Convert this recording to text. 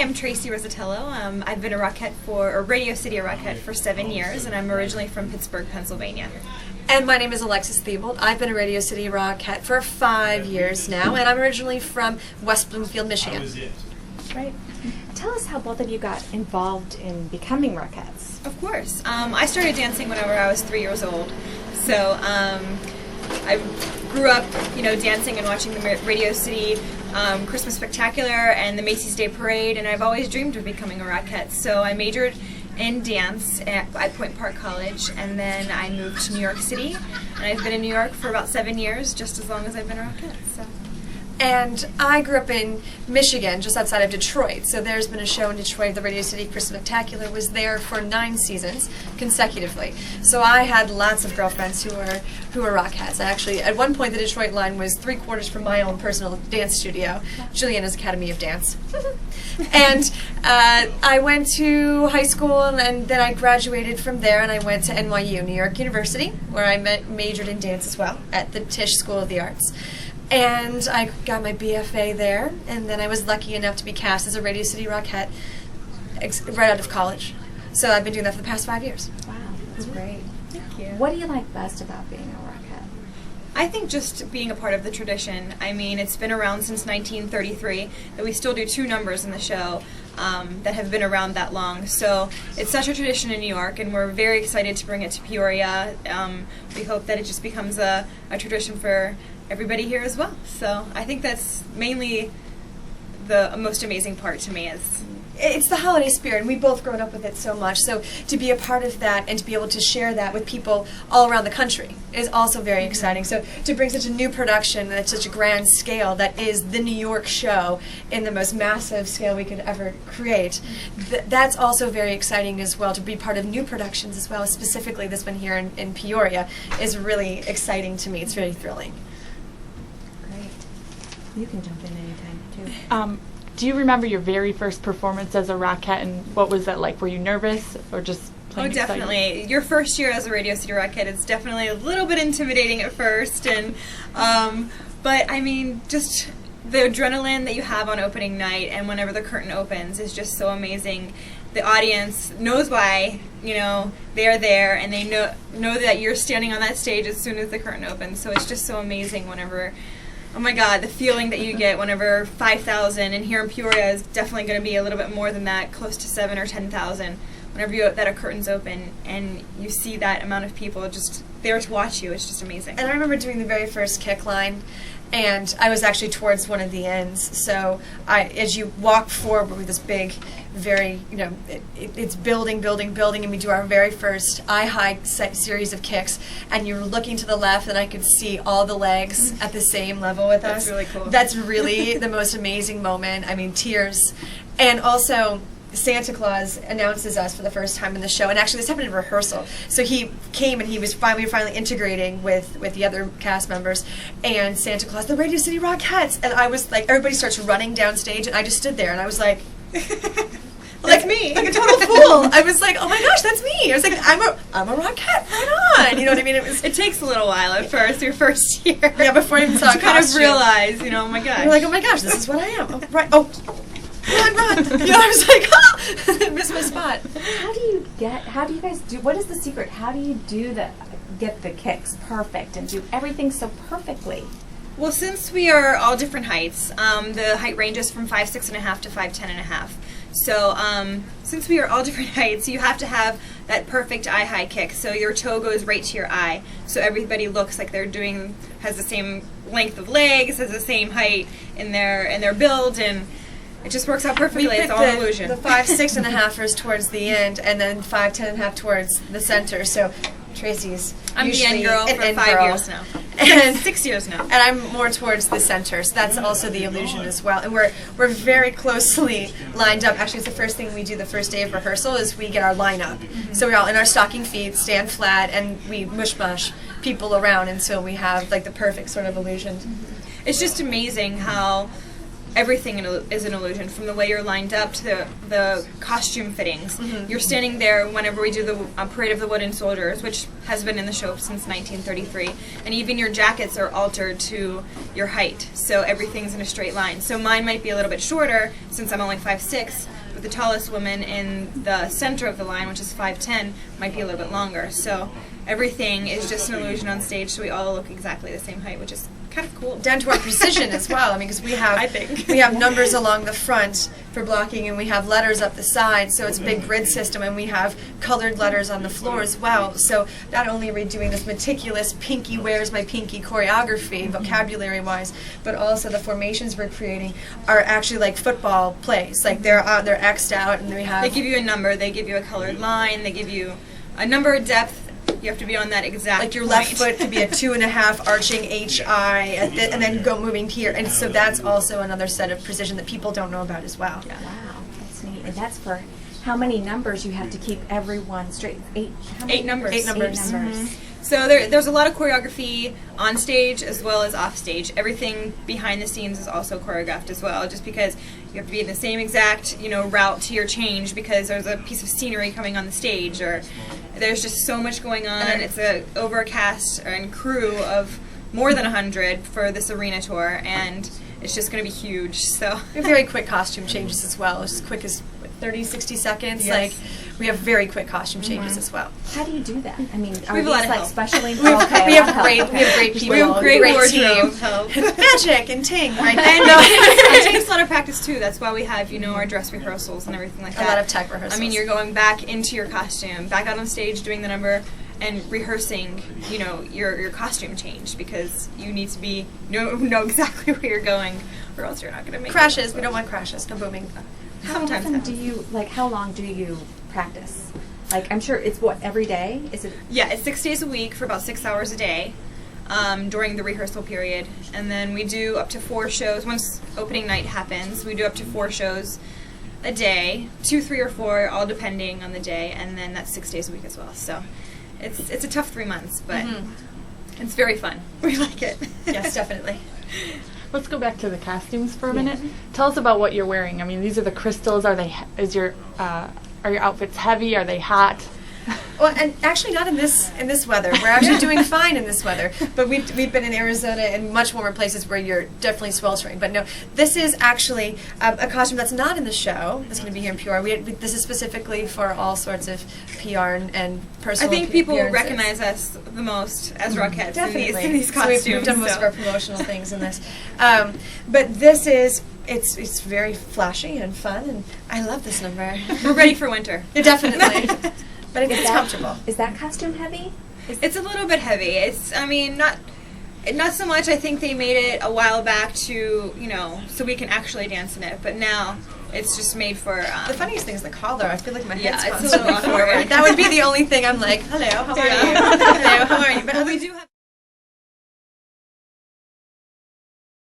Hi, I'm Tracy Rosatello. I've been a Rockette or Radio City Rockette for 7 years, and I'm originally from Pittsburgh, Pennsylvania. And my name is Alexis Thiebold. I've been a Radio City Rockette for 5 years now, and I'm originally from West Bloomfield, Michigan. Right. Tell us how both of you got involved in becoming Rockettes. Of course. I started dancing whenever I was 3 years old. So I grew up, dancing and watching the Radio City Christmas Spectacular and the Macy's Day Parade, and I've always dreamed of becoming a Rockette. So I majored in dance at Point Park College, and then I moved to New York City, and I've been in New York for about 7 years, just as long as I've been a Rockette. So. And I grew up in Michigan, just outside of Detroit. So there's been a show in Detroit, the Radio City Christmas Spectacular, was there for 9 seasons consecutively. So I had lots of girlfriends who were Rockettes. I actually, at one point, the Detroit line was 3/4 from my own personal dance studio, Juliana's Academy of Dance. And I went to high school, and then I graduated from there, and I went to NYU, New York University, where I majored in dance as well, at the Tisch School of the Arts. And I got my BFA there, and then I was lucky enough to be cast as a Radio City Rockette right out of college. So I've been doing that for the past 5 years. Wow, that's great. Thank you. What do you like best about being a Rockette? I think just being a part of the tradition. I mean, it's been around since 1933, that we still do 2 numbers in the show that have been around that long. So it's such a tradition in New York, and we're very excited to bring it to Peoria. We hope that it just becomes a tradition for everybody here as well. So I think that's mainly the most amazing part to me. It's the holiday spirit, and we've both grown up with it so much. So to be a part of that and to be able to share that with people all around the country is also very exciting. So to bring such a new production at such a grand scale that is the New York show in the most massive scale we could ever create, that's also very exciting as well. To be part of new productions as well, specifically this one here in Peoria, is really exciting to me. It's really thrilling. You can jump in anytime, too. Do you remember your very first performance as a Rockette, and what was that like? Were you nervous or just playing excited? Definitely. Your first year as a Radio City Rockette is definitely a little bit intimidating at first, and but I mean, just the adrenaline that you have on opening night and whenever the curtain opens is just so amazing. The audience knows why, they are there, and they know that you're standing on that stage as soon as the curtain opens. So it's just so amazing whenever. Oh my God, the feeling that you get whenever 5,000, and here in Peoria is definitely going to be a little bit more than that, close to 7,000 or 10,000. Whenever that a curtain's open and you see that amount of people just there to watch you, it's just amazing. And I remember doing the very first kick line, and I was actually towards one of the ends. So as you walk forward with this big, very, it's building, and we do our very first eye-high series of kicks, and you're looking to the left, and I could see all the legs at the same level with us. That's really cool. That's really the most amazing moment. I mean, tears. And also, Santa Claus announces us for the first time in the show, and actually this happened in rehearsal. So he came, and we were finally integrating with the other cast members, and Santa Claus, the Radio City Rockettes, and I was like, everybody starts running downstage, and I just stood there, and I was like, that's me, like a total fool. I was like, oh my gosh, that's me. I was like, I'm a Rockette, right on. You know what I mean? It takes a little while at first, your first year. Yeah, before I even saw a kind of costume. Realize, oh my gosh. You're like, oh my gosh, this is what I am. Oh, right. Oh. Run! I was like, oh, missed my spot. How do you guys do, what is the secret? How do you get the kicks perfect and do everything so perfectly? Well, since we are all different heights, the height ranges from 5'6.5" to 5'10.5". So since we are all different heights, you have to have that perfect eye-high kick. So your toe goes right to your eye. So everybody looks like has the same length of legs, has the same height in their build, and it just works out perfectly. It's all an illusion. The 5'6.5" towards the end, and then 5'10.5" towards the center. So Tracy's I'm the end girl for 5 years now. And 6 years now. And I'm more towards the center. So that's also the illusion as well. And we're very closely lined up. Actually, it's the first thing we do the first day of rehearsal is we get our lineup. Mm-hmm. So we're all in our stocking feet, stand flat, and we mush people around until we have like the perfect sort of illusion. Mm-hmm. It's just amazing how everything is an illusion, from the way you're lined up to the costume fittings. You're standing there whenever we do the Parade of the Wooden Soldiers, which has been in the show since 1933, and even your jackets are altered to your height, so everything's in a straight line. So mine might be a little bit shorter, since I'm only 5'6", but the tallest woman in the center of the line, which is 5'10", might be a little bit longer. So everything is just an illusion on stage, so we all look exactly the same height, which is kind of cool. Down to our precision as well. I mean, because we have I think. we have numbers along the front for blocking, and we have letters up the side, so it's a big grid system, and we have colored letters on the floor as well. So not only are we doing this meticulous pinky where's my pinky choreography, vocabulary-wise, but also the formations we're creating are actually like football plays. Like they're X'd out, and we have. They give you a number, they give you a colored line, they give you a number of depth. You have to be on that exact like your point. left foot could be a 2.5 arching HI, and then go moving here, and so that's also another set of precision that people don't know about as well. Yeah. Wow, that's neat. And that's for how many numbers you have to keep everyone straight? How many 8 numbers. 8 numbers. 8 numbers. So there's a lot of choreography on stage as well as off stage. Everything behind the scenes is also choreographed as well, just because you have to be in the same exact route to your change, because there's a piece of scenery coming on the stage, or there's just so much going on. It's over a cast and crew of more than 100 for this arena tour, and it's just going to be huge. So We have very quick costume changes as well, as quick as 30, 60 seconds. Yes. Like we have very quick costume changes as well. How do you do that? I mean, are have a these lot of like help. specially? We have, okay, we a lot have of great help, we have okay. great people. we have a great wardrobe team. help. Magic and ting right And there. it takes a lot of practice too. That's why we have our dress rehearsals and everything like A that. lot of tech rehearsals. I mean, you're going back into your costume, back out on stage doing the number, and rehearsing, your costume change, because you need to be know exactly where you're going, or else you're not going to make crashes. it. We don't want crashes. No booming. How Sometimes often happens. do you how long do you practice? Like, I'm sure it's every day? Is it? Yeah, it's 6 days a week for about 6 hours a day during the rehearsal period. And then we do up to 4 shows. Once opening night happens, we do up to 4 shows a day, 2, 3, or 4, all depending on the day. And then that's 6 days a week as well. So it's a tough 3 months, but it's very fun. We like it. Yes, definitely. Let's go back to the costumes for a minute. Tell us about what you're wearing. I mean, these are the crystals. Are your outfits heavy? Are they hot? Well, and actually not in this weather. We're actually doing fine in this weather. But we've been in Arizona and much warmer places where you're definitely sweltering. But no, this is actually a costume that's not in the show. That's going to be here in PR. This is specifically for all sorts of PR and personal. I think people appearances. recognize us the most as Rockettes Definitely. in these So costumes. we've done most of our promotional things in this. But this is, it's very flashy and fun, and I love this number. We're ready for winter. Yeah, definitely. But it's comfortable. Is that costume heavy? It's a little bit heavy. Not so much. I think they made it a while back to, so we can actually dance in it. But now it's just made for. The funniest thing is the collar. I feel like my head's it's a constantly little forward. awkward. That would be the only thing I'm like, hello, how are you? Hello, how are you? But Well, we do have.